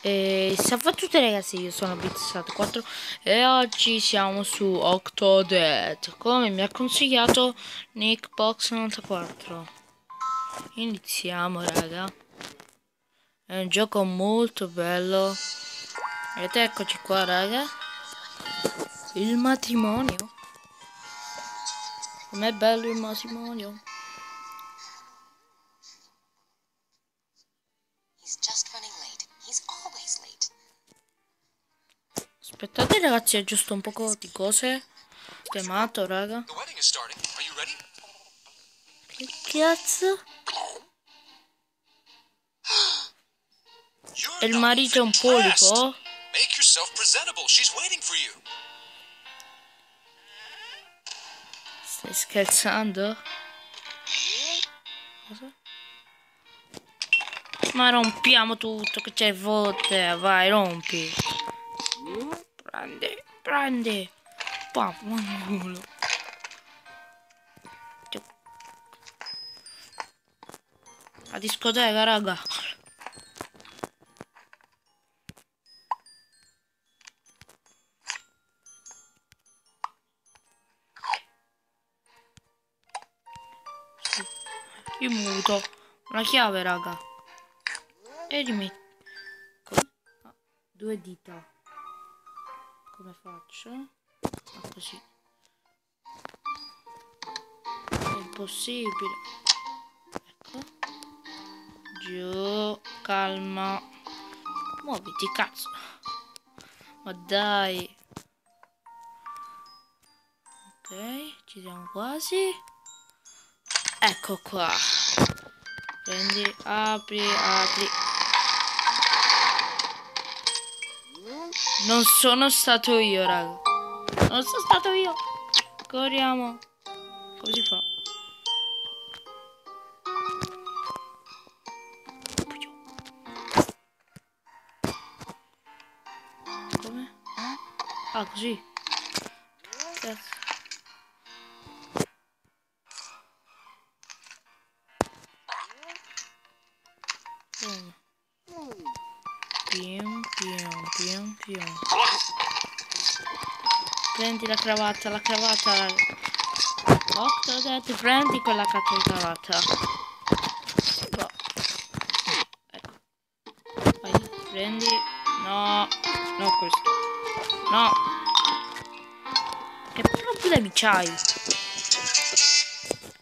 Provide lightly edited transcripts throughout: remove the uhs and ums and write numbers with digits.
Salve a tutti ragazzi, io sono Bitsat4 e oggi siamo su Octodad, come mi ha consigliato Nickbox94. Iniziamo raga. È un gioco molto bello. Ed eccoci qua raga. Il matrimonio. Com'è bello il matrimonio. Aspettate ragazzi, aggiusto un poco di cose. Temato raga. Che cazzo? E il marito è un polipo? Stai scherzando? Cosa? Ma rompiamo tutto che c'è volte, vai rompi. Prendi. La discoteca raga. Io muto una chiave raga. E rimetti due dita. Come faccio? Ah, così. È impossibile. Ecco. Giù. Calma. Muoviti cazzo. Ma dai. Ok, ci siamo quasi. Ecco qua. Prendi, apri. Non sono stato io, raga. Non sono stato io. Corriamo. Come si fa? Come? Ah, così. Cazzo. Pium. Prendi la cravatta. Octodad, prendi quella cazzo di cravatta. No. Ecco. Vai, prendi. No, questo. No. Che problemi c'hai?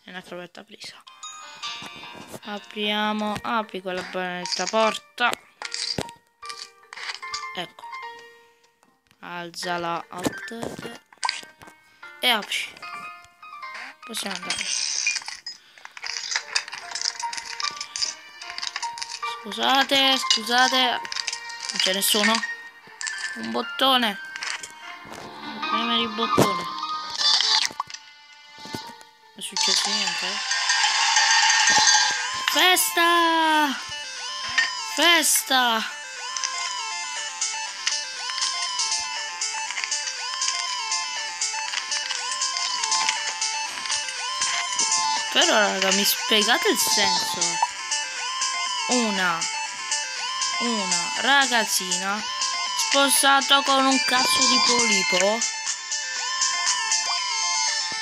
È una cravatta presa. Apriamo. Apri quella benedetta porta. Ecco. Alzala e apri. Possiamo andare. Scusate. Non c'è nessuno. Un bottone. Premere il bottone. Non è successo niente. Festa! Però raga, mi spiegate il senso? Una ragazzina sposato con un cazzo di polipo?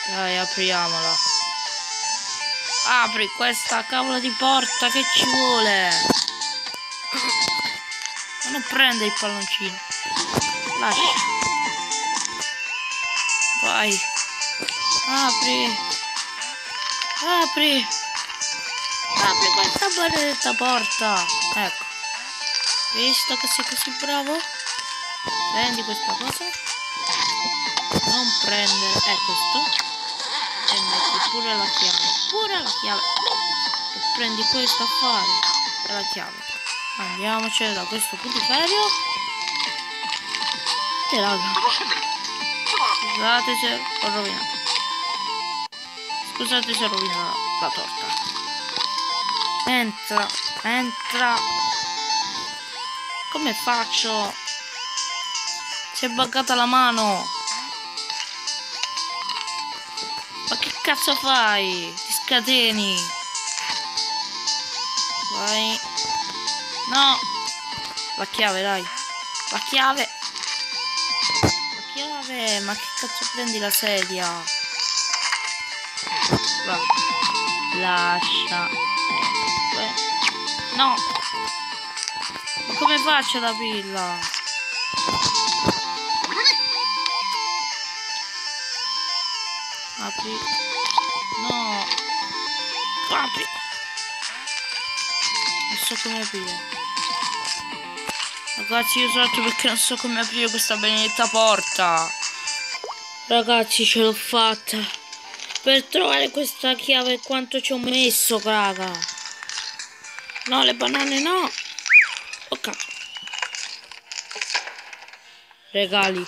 Dai, apriamola. Apri questa cavolo di porta, che ci vuole? Ma non prende il palloncino. Lascia. Vai. Apri questa benedetta porta. Ecco. Visto che sei così bravo, prendi questa cosa. Non prendere. Questo. E metti pure la chiave. E prendi questo affare. E la chiave. Andiamocene da questo putiferio. E raga. Scusate se ho rovinato. Scusate se rovina la torta. Entra. Come faccio? Si è buggata la mano. Ma che cazzo fai? Ti scateni. Vai. No. La chiave, dai. La chiave. La chiave. Ma che cazzo prendi la sedia? Va. Lascia. No. Ma come faccio ad aprirla? Apri. No. Apri. Non so come aprire. Ragazzi, io salto perché non so come aprire questa benedetta porta. Ragazzi, ce l'ho fatta. Per trovare questa chiave quanto ci ho messo, raga. No, le banane no. Ok. Regali.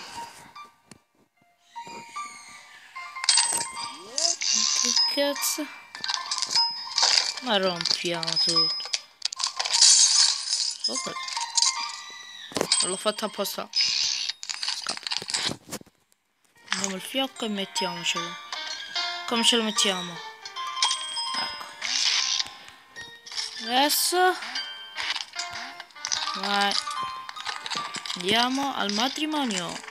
Che cazzo? Ma rompiamo tutto. Ok. L'ho fatta apposta. Scappa. Andiamo il fiocco e mettiamocelo. Come ce lo mettiamo? Ecco. Adesso vai. Andiamo al matrimonio.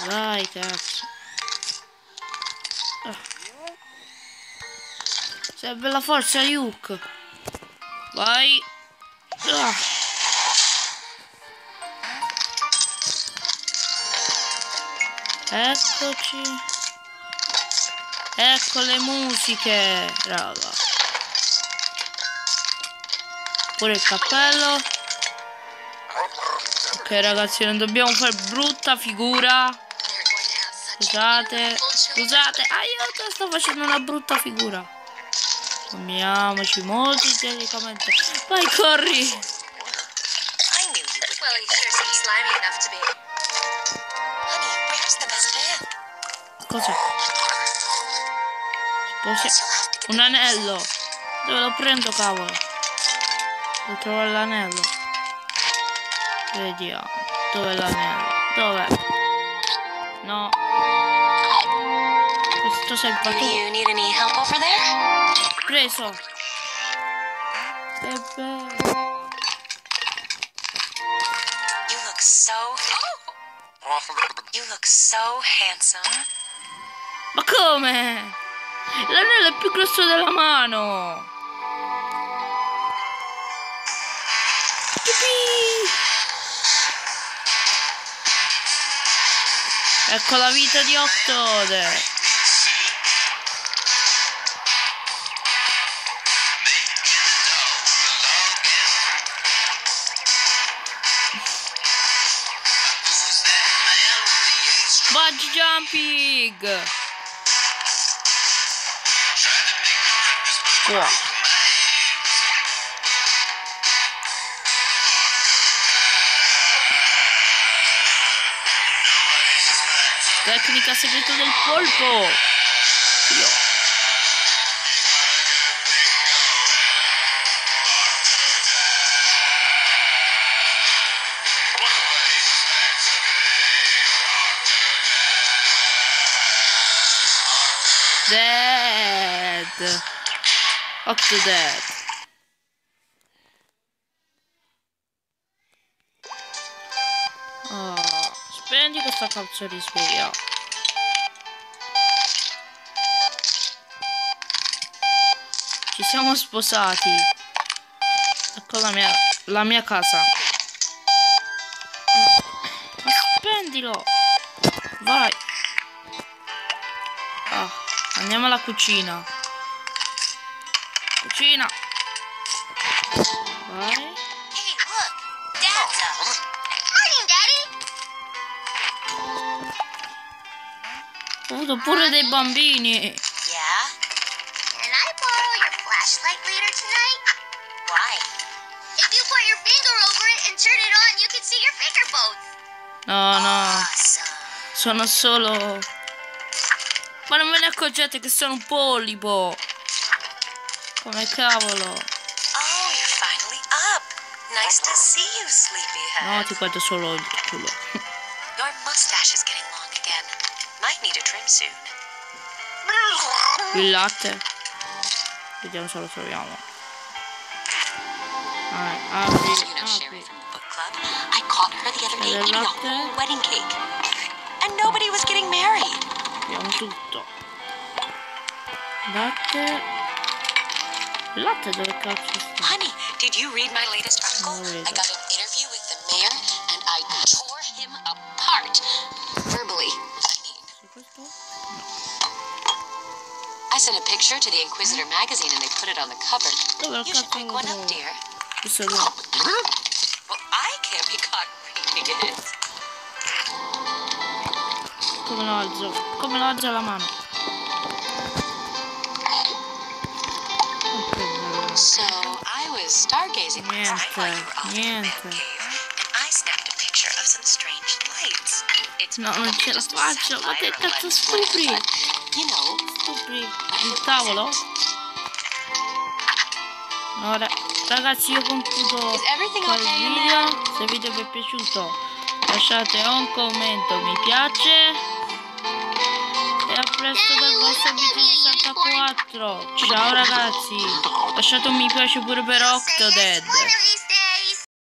Vai, cazzo. Serve la forza, Luke. Vai. Eccoci. Ecco le musiche, raga. Pure il cappello. Ok, ragazzi, non dobbiamo fare brutta figura. Scusate. Scusate. Aiuto, sto facendo una brutta figura. Fermiamoci molto delicatamente. Vai, corri. Cos'è? Un anello. Dove lo prendo, cavolo? Devo trovare l'anello. Vediamo. Dov'è l'anello? Dov'è? No. Questo serve tu. Preso. You look so handsome. Ma come? L'anello è più grosso della mano. Ecco la vita di Octodad. Bungee jumping. Wow. Tecnica segreta del polpo. Io. Dead. Octodad. Oh, spendi questa cazzo di sveglia. Ci siamo sposati. Ecco la mia casa. Ma spendilo. Vai. Ah, andiamo alla cucina. Cucina. Vai. Hey, look, Dad's up. Morning, Daddy. Ho avuto pure dei bambini. Yeah? Can I borrow your flashlight later tonight? Why? If you put your finger over it and turn it on, you can see your finger bones. No, no. Awesome. Sono solo... Ma non ve ne accorgete che sono un polipo? Come cavolo? Oh, you're finally up. Nice to see you, sleepyhead. No, ti guardo solo il culo. Your mustache is getting long again. Might need a trim soon. Il latte. Vediamo se lo troviamo. Apri, apri. I caught her the other day eating a whole wedding cake. And nobody was getting married. Abbiamo tutto. Latte. Latte dove cazzo sta? Honey, did you read my latest article? I got an interview with the mayor and I tore him apart. Verbally, I mean. Questo? I sent a picture to the Inquisitor magazine and they put it on the cover. Dove You should cazzo pick lo one up, trovo? dear. Questo è là. Well, I can't be caught reading it. Come lo alzo? Come lo alzo la mano? So, I was stargazing last night while you were off in the Niente. cave, and I snapped a picture of some strange lights. It's No, non ce la just a faccio, ma che sapphire cazzo lens stupri? flare, but, you know, Stupri. Il tavolo? Ora, ragazzi, io concludo Is everything quel okay in video. Se il video vi è piaciuto, lasciate un commento, mi piace. E a presto dal vostro BT64. Ciao ragazzi. Lasciate un mi piace pure per Octodad.